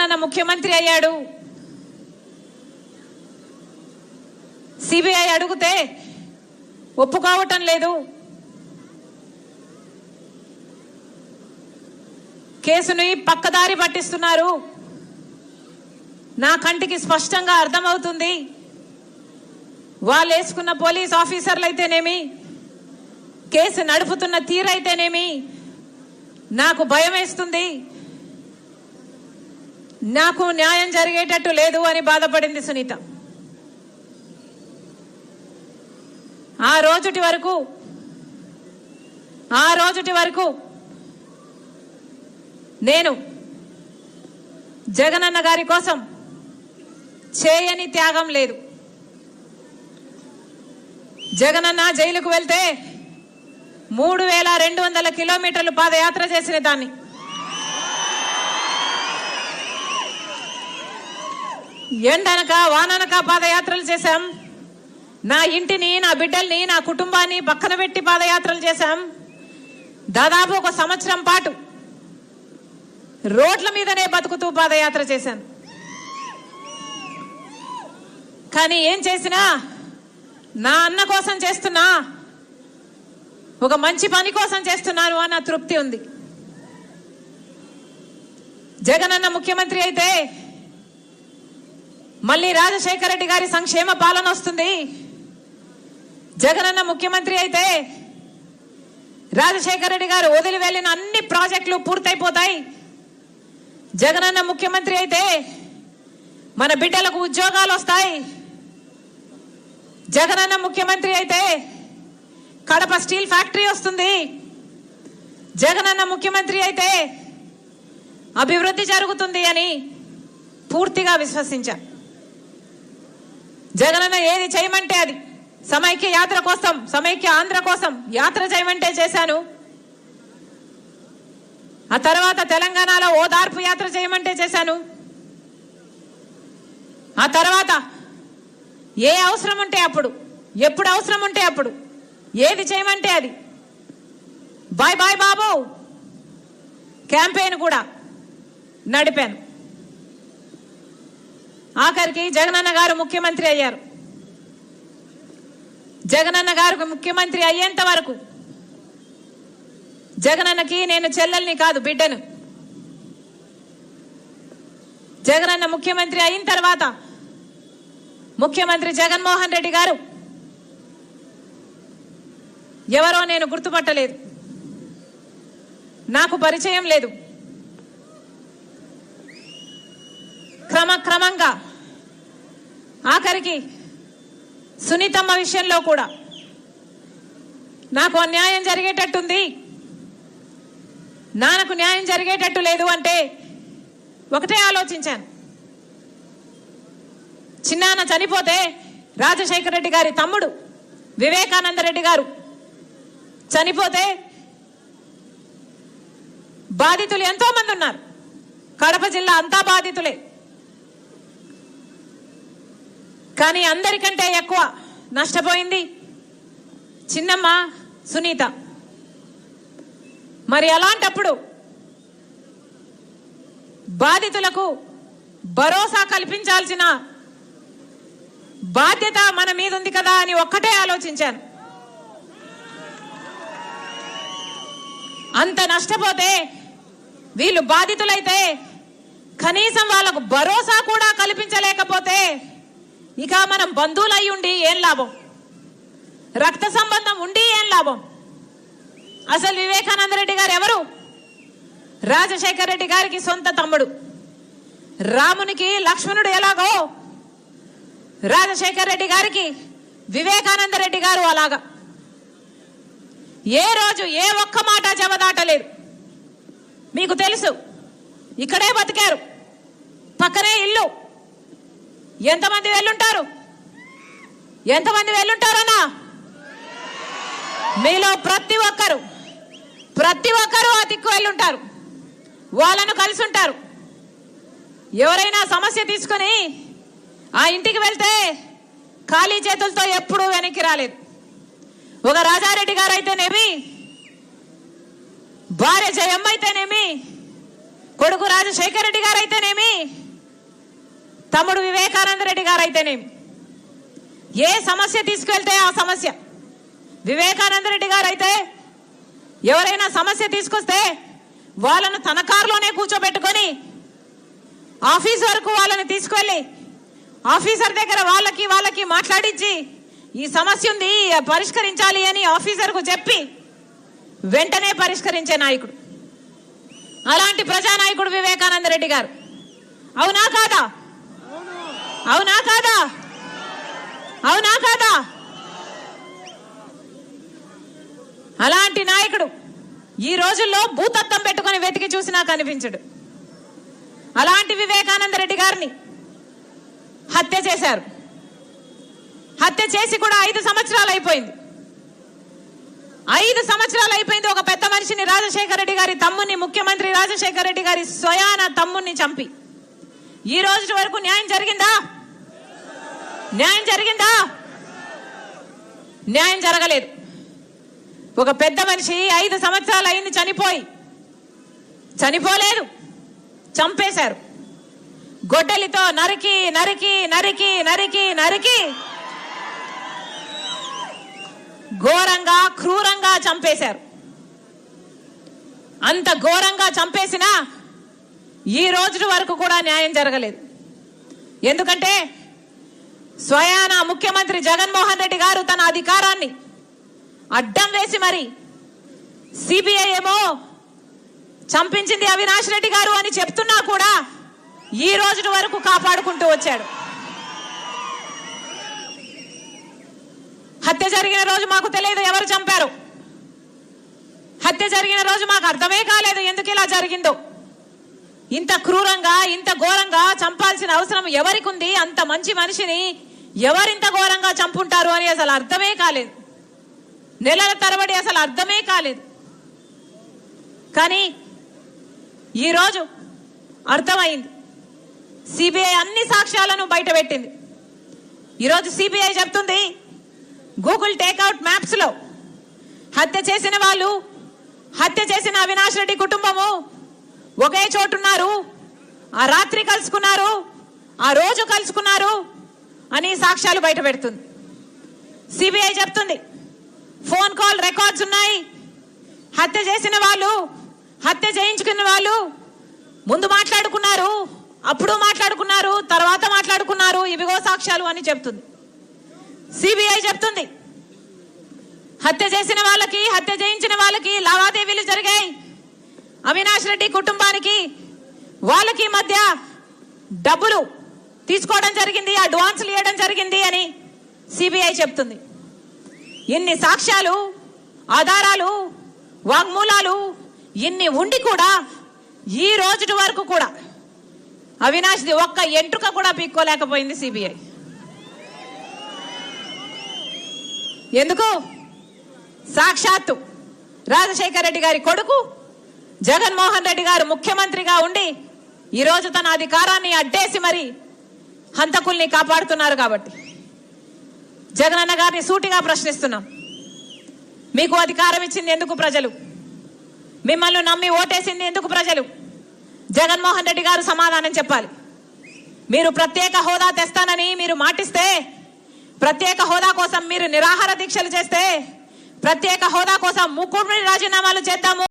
జగనన్న ముఖ్యమంత్రి అయ్యాడు. సిబిఐ అడిగితే ఒప్పుకోవటం లేదు. కేసుని పక్కదారి పట్టిస్తున్నారు. నా కంటికి స్పష్టంగా అర్థమవుతుంది. వాళ్ళు వేసుకున్న పోలీస్ ఆఫీసర్లు అయితేనేమి, కేసు నడుపుతున్న తీరైతేనేమి నాకు భయం వేస్తుంది. నాకు న్యాయం జరిగేటట్టు లేదు అని బాధపడింది సునీత. ఆ రోజుటి వరకు నేను జగనన్న గారి కోసం చేయని త్యాగం లేదు. జగనన్న జైలుకు వెళ్తే 3200 కిలోమీటర్లు పాదయాత్ర చేసిన దాన్ని. ఎండనక వాననక పాదయాత్రలు చేశాం. నా ఇంటిని, నా బిడ్డల్ని, నా కుటుంబాన్ని పక్కన పెట్టి పాదయాత్రలు చేశాం. దాదాపు 1 సంవత్సరం పాటు రోడ్ల మీదనే బతుకుతూ పాదయాత్ర చేశాను. కానీ ఏం చేసినా నా అన్న కోసం చేస్తున్నా, ఒక మంచి పని కోసం చేస్తున్నాను అన్న తృప్తి ఉంది. జగనన్న ముఖ్యమంత్రి అయితే మళ్ళీ రాజశేఖర రెడ్డి గారి సంక్షేమ పాలన వస్తుంది. జగనన్న ముఖ్యమంత్రి అయితే రాజశేఖర రెడ్డి గారు వదిలి వెళ్ళిన అన్ని ప్రాజెక్టులు పూర్తయిపోతాయి. జగనన్న ముఖ్యమంత్రి అయితే మన బిడ్డలకు ఉద్యోగాలు వస్తాయి. జగనన్న ముఖ్యమంత్రి అయితే కడప స్టీల్ ఫ్యాక్టరీ వస్తుంది. జగనన్న ముఖ్యమంత్రి అయితే అభివృద్ధి జరుగుతుంది అని పూర్తిగా విశ్వసించా. జగనన్న ఏది చేయమంటే అది, సమైక్య యాత్ర కోసం, సమైక్య ఆంధ్ర కోసం యాత్ర చేయమంటే చేశాను. ఆ తర్వాత తెలంగాణలో ఓదార్పు యాత్ర చేయమంటే చేశాను. ఆ తర్వాత ఏ అవసరం ఉంటే అప్పుడు, ఎప్పుడు అవసరం ఉంటే అప్పుడు, ఏది చేయమంటే అది, బాయ్ బాయ్ బాబు క్యాంపెయిన్ కూడా నడిపాను. ఆఖరికి జగనన్న గారు ముఖ్యమంత్రి అయ్యారు. జగనన్న గారు ముఖ్యమంత్రి అయ్యేంత వరకు జగనన్నకి నేను చెల్లెల్ని కాదు, బిడ్డను. జగనన్న ముఖ్యమంత్రి అయిన తర్వాత ముఖ్యమంత్రి జగన్మోహన్ రెడ్డి గారు ఎవరో నేను గుర్తుపట్టలేదు, నాకు పరిచయం లేదు. క్రమక్రమంగా ఆఖరికి సునీతమ్మ విషయంలో కూడా నాకు అన్యాయం జరిగేటట్టుంది, నాన్నకు న్యాయం జరిగేటట్టు లేదు అంటే ఒకటే ఆలోచించాను. చిన్నాన్న చనిపోతే రాజశేఖర రెడ్డి గారి తమ్ముడు వివేకానంద రెడ్డి గారు చనిపోతే బాధితులు ఎంతో మంది ఉన్నారు. కడప జిల్లా అంతా బాధితులే. కానీ అందరికంటే ఎక్కువ నష్టపోయింది చిన్నమ్మ సునీత. మరి అలాంటప్పుడు బాధితులకు భరోసా కల్పించాల్సిన బాధ్యత మన మీద ఉంది కదా అని ఒక్కటే ఆలోచించాను. అంత నష్టపోతే వీళ్ళు బాధితులైతే కనీసం వాళ్ళకు భరోసా కూడా కల్పించలేకపోతే ఇక మనం బంధువులై ఉండి ఏం లాభం, రక్త సంబంధం ఉండి ఏం లాభం. అసలు వివేకానంద రెడ్డి గారు ఎవరు? రాజశేఖర రెడ్డి గారికి సొంత తమ్ముడు. రామునికి లక్ష్మణుడు ఎలాగో రాజశేఖర రెడ్డి గారికి వివేకానంద రెడ్డి గారు అలాగా. ఏ రోజు ఏ ఒక్క మాట జవదాటలేదు. మీకు తెలుసు, ఇక్కడే బతికారు, పక్కనే ఇల్లు. ఎంతమంది వెళ్ళుంటారు? ఎంతమంది వెళ్ళుంటారన్నా? మీలో ప్రతి ఒక్కరు ఆ దిక్కు వెళ్ళుంటారు, వాళ్ళను కలిసి ఉంటారు. ఎవరైనా సమస్య తీసుకొని ఆ ఇంటికి వెళ్తే ఖాళీ చేతులతో ఎప్పుడూ వెనక్కి రాలేదు. ఒక రాజారెడ్డి గారు అయితేనేమి, భార్య జయమ్మ అయితేనేమి, కొడుకు రాజశేఖర రెడ్డి గారు అయితేనేమి, తమ్ముడు వివేకానంద రెడ్డి గారు అయితేనేమి, ఏ సమస్య తీసుకెళ్తే ఆ సమస్య, వివేకానంద రెడ్డి గారు అయితే ఎవరైనా సమస్య తీసుకొస్తే వాళ్ళను తన కారులోనే కూర్చోబెట్టుకొని ఆఫీస్ వరకు వాళ్ళని తీసుకెళ్లి ఆఫీసర్ దగ్గర వాళ్ళకి మాట్లాడించి ఈ సమస్య ఉంది పరిష్కరించాలి అని ఆఫీసర్కు చెప్పి వెంటనే పరిష్కరించే నాయకుడు. అలాంటి ప్రజానాయకుడు వివేకానంద రెడ్డి గారు. అవునా కాదా? అవునా కాదా? అవునా కాదా? అలాంటి నాయకుడు ఈ రోజుల్లో భూతత్వం పెట్టుకొని వెతికి చూసినా కనిపించడు. అలాంటి వివేకానంద రెడ్డి గారిని హత్య చేశారు. హత్య చేసి కూడా 5 సంవత్సరాలు అయిపోయింది. 5 సంవత్సరాలు అయిపోయింది. ఒక పెద్ద మనిషిని, రాజశేఖర రెడ్డి గారి తమ్ముని, ముఖ్యమంత్రి రాజశేఖర రెడ్డి గారి స్వయాన తమ్ముని చంపి ఈ రోజు వరకు న్యాయం జరిగిందా? న్యాయం జరిగిందా? న్యాయం జరగలేదు. ఒక పెద్ద మనిషి 5 సంవత్సరాలు అయింది చనిపోలేదు, చంపేశారు. గొడ్డలితో నరికి నరికి నరికి నరికి నరికి ఘోరంగా క్రూరంగా చంపేశారు. అంత ఘోరంగా చంపేసినా ఈ రోజు వరకు కూడా న్యాయం జరగలేదు. ఎందుకంటే స్వయాన ముఖ్యమంత్రి జగన్మోహన్ రెడ్డి గారు తన అధికారాన్ని అడ్డం వేసి మరి సిబిఐ ఏమో చంపించింది అవినాష్ రెడ్డి గారు అని చెప్తున్నా కూడా ఈ రోజు వరకు కాపాడుకుంటూ వచ్చాడు. హత్య జరిగిన రోజు మాకు తెలియదు ఎవరు చంపారు. హత్య జరిగిన రోజు మాకు అర్థమే కాలేదు ఎందుకు ఇలా జరిగిందో. ఇంత క్రూరంగా ఇంత ఘోరంగా చంపాల్సిన అవసరం ఎవరికి ఉంది? అంత మంచి మనిషిని ఎవరింత ఘోరంగా చంపుంటారు అని అసలు అర్థమే కాలేదు. నెలల తరబడి అసలు అర్థమే కాలేదు. కానీ ఈరోజు అర్థమైంది. సిబిఐ అన్ని సాక్ష్యాలను బయటపెట్టింది. ఈరోజు సిబిఐ చెప్తుంది గూగుల్ టేక్అవుట్ మ్యాప్స్ లో హత్య చేసిన వాళ్ళు, హత్య చేసిన అవినాష్ రెడ్డి కుటుంబము ఒకే చోటున్నారు, ఆ రాత్రి కలుసుకున్నారు, ఆ రోజు కలుసుకున్నారు అని సాక్ష్యాలు బయట పెడుతుంది. సిబిఐ చెప్తుంది ఫోన్ కాల్ రికార్డ్స్ ఉన్నాయి. హత్య చేసిన వాళ్ళు, హత్య చేయించుకున్న వాళ్ళు ముందు మాట్లాడుకున్నారు, అప్పుడు మాట్లాడుకున్నారు, తర్వాత మాట్లాడుకున్నారు, ఇవిగో సాక్ష్యాలు అని చెప్తుంది. సిబిఐ చెప్తుంది హత్య చేసిన వాళ్ళకి, హత్య చేయించిన వాళ్ళకి లావాదేవీలు జరిగాయి. అవినాష్ రెడ్డి కుటుంబానికి వాళ్ళకి మధ్య డబ్బులు తీసుకోవడం జరిగింది, అడ్వాన్సులు ఇవ్వడం జరిగింది అని సిబిఐ చెప్తుంది. ఇన్ని సాక్ష్యాలు, ఆధారాలు, వాంగ్మూలాలు ఇన్ని ఉండి కూడా ఈ రోజు వరకు కూడా అవినాష్ది ఒక్క ఎంట్రుక కూడా పీక్కోలేకపోయింది సిబిఐ. ఎందుకు? సాక్షాత్తు రాజశేఖర రెడ్డి గారి కొడుకు జగన్మోహన్ రెడ్డి గారు ముఖ్యమంత్రిగా ఉండి ఈరోజు తన అధికారాన్ని అడ్డేసి మరి హంతకుల్ని కాపాడుతున్నారు. కాబట్టి జగనన్న గారిని సూటిగా ప్రశ్నిస్తున్నాం. మీకు అధికారం ఇచ్చింది ఎందుకు ప్రజలు? మిమ్మల్ని నమ్మి ఓటేసింది ఎందుకు ప్రజలు? జగన్మోహన్ రెడ్డి గారు సమాధానం చెప్పాలి. మీరు ప్రత్యేక హోదా తెస్తానని మీరు మాటిస్తే, ప్రత్యేక హోదా కోసం మీరు నిరాహార దీక్షలు చేస్తే, ప్రత్యేక హోదా కోసం 3 రాజీనామాలు చేద్దాము